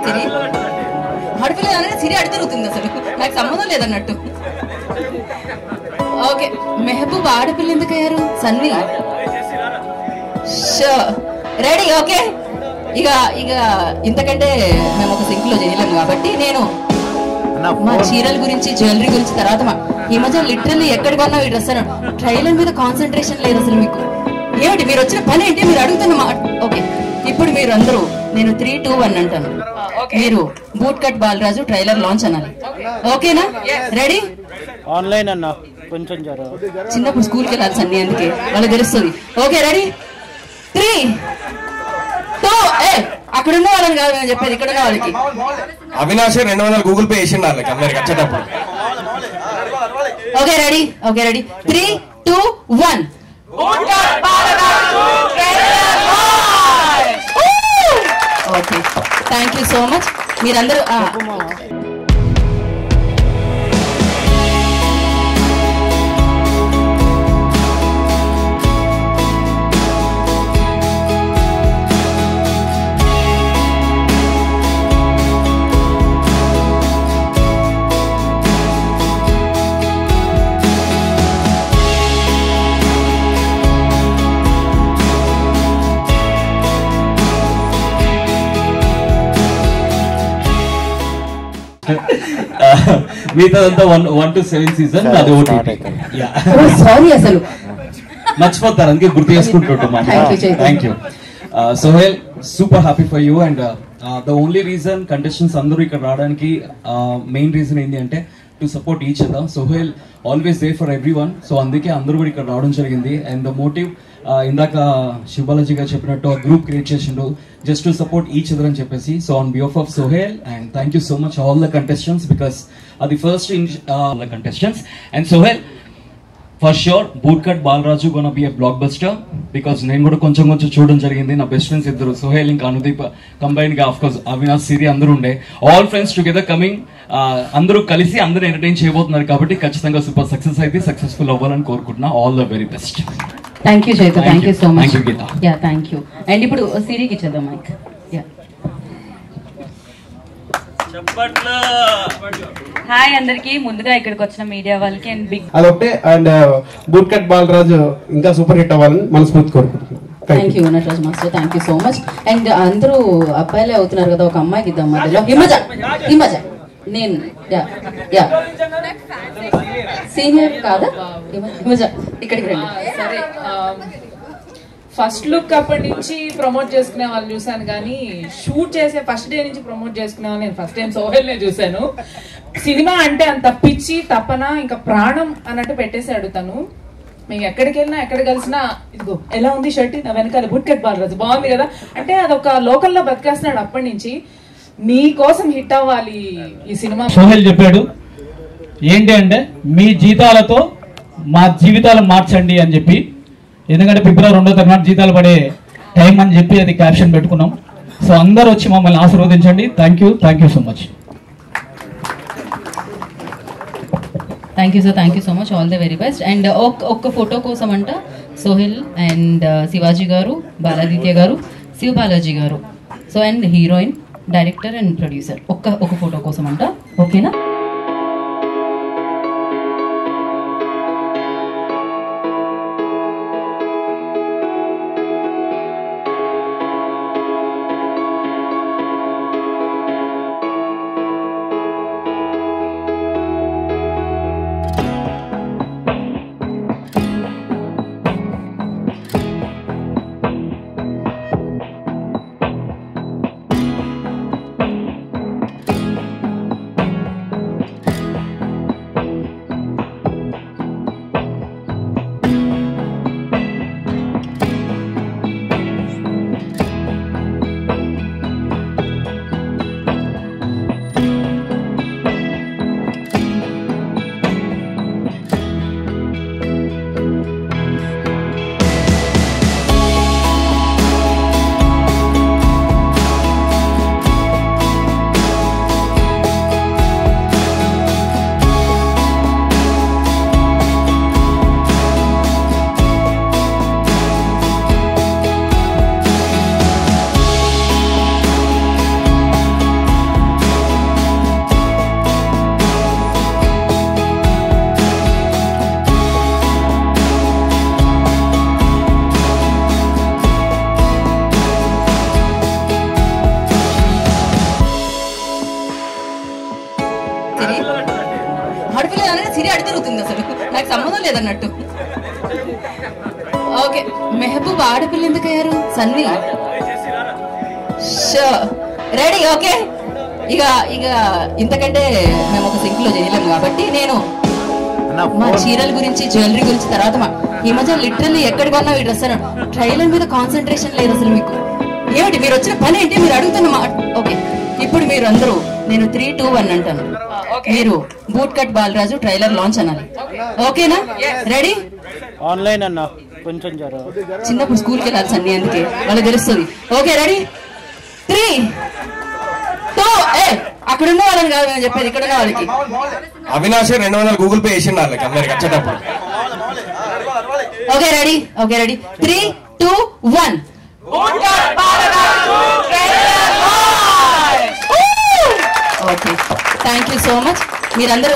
సిరి ఆడపిల్ల అనేది సిరి అడి తిరుగుతుంది, అసలు నాకు సంబంధం లేదన్నట్టు. ఓకే, మెహబూబ్ ఆడపిల్ల ఎందుకు అయ్యారు? సన్వి రెడీ? ఓకే, ఇక ఇక ఇంతకంటే మేము ఒక సింక్ లో చేయలేము కాబట్టి నేను మా చీరల గురించి జ్యువెలరీ గురించి తర్వాత ఈ మధ్య లిటరల్లీ ఎక్కడ కొన్నా ఈ డ్రెస్ ట్రైలర్ మీద కాన్సన్ట్రేషన్ లేదు అసలు. మీకు ఏమిటి మీరు వచ్చిన పని ఏంటి మీరు అడుగుతున్న మాట? ఓకే, ఇప్పుడు మీరు అందరూ నేను 3, 2, 1 అంటాను, మీరు boot cut Balaraju trailer launch అనాలి. ఓకేనా? రెడీ? ఆన్లైన్ అన్న కొంచెం చిన్నప్పుడు స్కూల్కి వెళ్ళాలి సన్ని, అందుకే వాళ్ళకి తెలుస్తుంది. Okay, ready? 3, 2. అక్కడ ఉన్న వాళ్ళని కాదు నేను చెప్పేది, ఇక్కడ ఉన్న వాళ్ళకి. అవినాష్ 200 గూగుల్ పే చేసిండు వాళ్ళకి అందరికి వచ్చేటప్పుడు. Okay ready? Okay ready? 3, 2, 1. Okay, thank you so much. మీరందరూ మిగతాదంతా 1 to 7 సీజన్, అది ఓటీటీ. సారీ అసలు మర్చిపోతారు, అందుకే గుర్తు చేసుకుంటుంటాం. Thank you Sohel, super happy for you. And the only reason contestants అందరూ ఇక్కడ రావడానికి మెయిన్ రీజన్ ఏంటి అంటే to support each other. Sohel always there for every one, so అందుకే అందరూ కూడా ఇక్కడ రావడం జరిగింది. అండ్ ద మోటివ్ ఇందాక శివబాలాజీ గారు చెప్పినట్టు గ్రూప్ క్రియేట్ చేసిండు just to support each other అని చెప్పేసి. So on behalf of Sohel and thank you so much all the contestants because అది first contestants. And Sohel for sure boot cut Balaraju gonna be a blockbuster because నేను కూడా కొంచెం చూడడం జరిగింది. నా best friends ఇద్దరు సోహెల్ ఇంకా అనుదీప్ కంబైన్ గా, ఆఫ్ కోర్స్ అవినాష్, సిరి అందరూ ఉండే, ఆల్ ఫ్రెండ్స్ టుగెదర్ కమింగ్, అందరూ కలిసి అందరూ ఎంటర్టైన్ చేయబోతున్నారు కాబట్టి ఖచ్చితంగా సూపర్ సక్సెస్ అయితే సక్సెస్ఫుల్ అవ్వాలని కోరుకుంటున్నా. All the very best. Thank you Chaitu, thank you so much. Yeah thank you. And ఇప్పుడు సిరికి ఇచ్చేద్దాం మైక్. హాయ్ అందరికి, ముందుగా ఇక్కడికి వచ్చిన మీడియా వాళ్ళకి అండ్ బిగ్ అదొకటే. అండ్ బూట్ కట్ బాలరాజు ఇంకా సూపర్ హిట్ అవ్వాలని మనస్ఫూర్తి కోరుకుంటున్నాను. Thank you Nataraj master, thank you so much. And అందరూ అబ్బాయిలే అవుతున్నారు కదా, ఒక అమ్మాయికి ఇద్దాం మధ్యలో. హిమజ నేను సీనియర్ కాదా? హిమజ ఇక్కడికి రండి. సరే, ఫస్ట్ లుక్ అప్పటి నుంచి ప్రమోట్ చేసుకునే వాళ్ళు చూసాను, కానీ షూట్ చేసే ఫస్ట్ డే నుంచి ప్రమోట్ చేసుకునే వాళ్ళు నేను ఫస్ట్ టైం సోహెల్నే చూశాను. సినిమా అంటే అంత పిచ్చి తపన ఇంకా ప్రాణం అన్నట్టు పెట్టేసాడు తను. మేము ఎక్కడికి వెళ్ళినా ఎక్కడ కలిసినా ఇదిగో ఎలా ఉంది షర్ట్, నా వెనకాల బూట్ కట్ బాలరాజు బాగుంది కదా అంటే అదొక లోకల్లో బతికేస్తున్నాడు అప్పటి నుంచి. నీ కోసం హిట్ అవ్వాలి ఈ సినిమా. సోహెల్ చెప్పాడు ఏంటి అంటే మీ జీతాలతో మా జీవితాలు మార్చండి అని చెప్పి, ఎందుకంటే ఫిబ్రవరి 2వ తారీఖున జీతాలు పడే టైం అని చెప్పి అది క్యాప్షన్ పెట్టుకున్నాం. సో అందరూ వచ్చి మమ్మల్ని ఆశీర్వదించండి. Thank you so much. Thank you sir, thank you so much, all the very best. And ఒక్క ఫోటో కోసం అంట సోహెల్ అండ్ శివాజీ గారు, బాలాదిత్య గారు, శివ బాలాజీ గారు, so and heroine, director and producer ఒక ఫోటో కోసం అంట. ఓకేనా? సిరి ఆడపిల్ల అనగా సిరి అడి తిరుగుతుంది అసలు నాకు సంబంధం లేదన్నట్టు. ఓకే మెహబూబ్ ఆడపిల్ల ఎందుకు అయ్యారు? Sanvi ready okay. ఇక ఇక ఇంతకంటే మేము ఒక సింక్ లో చేయలేము కాబట్టి నేను మా చీరల గురించి జ్యువెలరీ గురించి తర్వాత ఈ మధ్య లిటరల్లీ ఎక్కడ కొన్నా ఈ డ్రెస్ ట్రైలర్ మీద కాన్సన్ట్రేషన్ లేదు అసలు. మీకు ఏమిటి మీరు వచ్చిన పని ఏంటి మీరు అడుగుతున్న మాట? ఓకే ఇప్పుడు మీరు అందరూ నేను 3, 2, 1 అంటాను. మీరు boot cut Balaraju trailer launch అనాలి. ఓకేనా? రెడీ? ఆన్లైన్ అన్న కొంచెం చిన్నప్పుడు స్కూల్కి వెళ్ళాలి సన్ని అందుకే వాళ్ళకి తెలుస్తుంది. ఓకే రెడీ 3, 2 అక్కడ ఉన్న వాళ్ళని కాదు నేను చెప్పేది ఇక్కడ ఉన్న వాళ్ళకి. అవినాష్ 200 గూగుల్ పే చేసిండు వాళ్ళకి అందరికి వచ్చేటప్పుడు. Okay ready 3, 2, 1 okay thank you so much మీరందరూ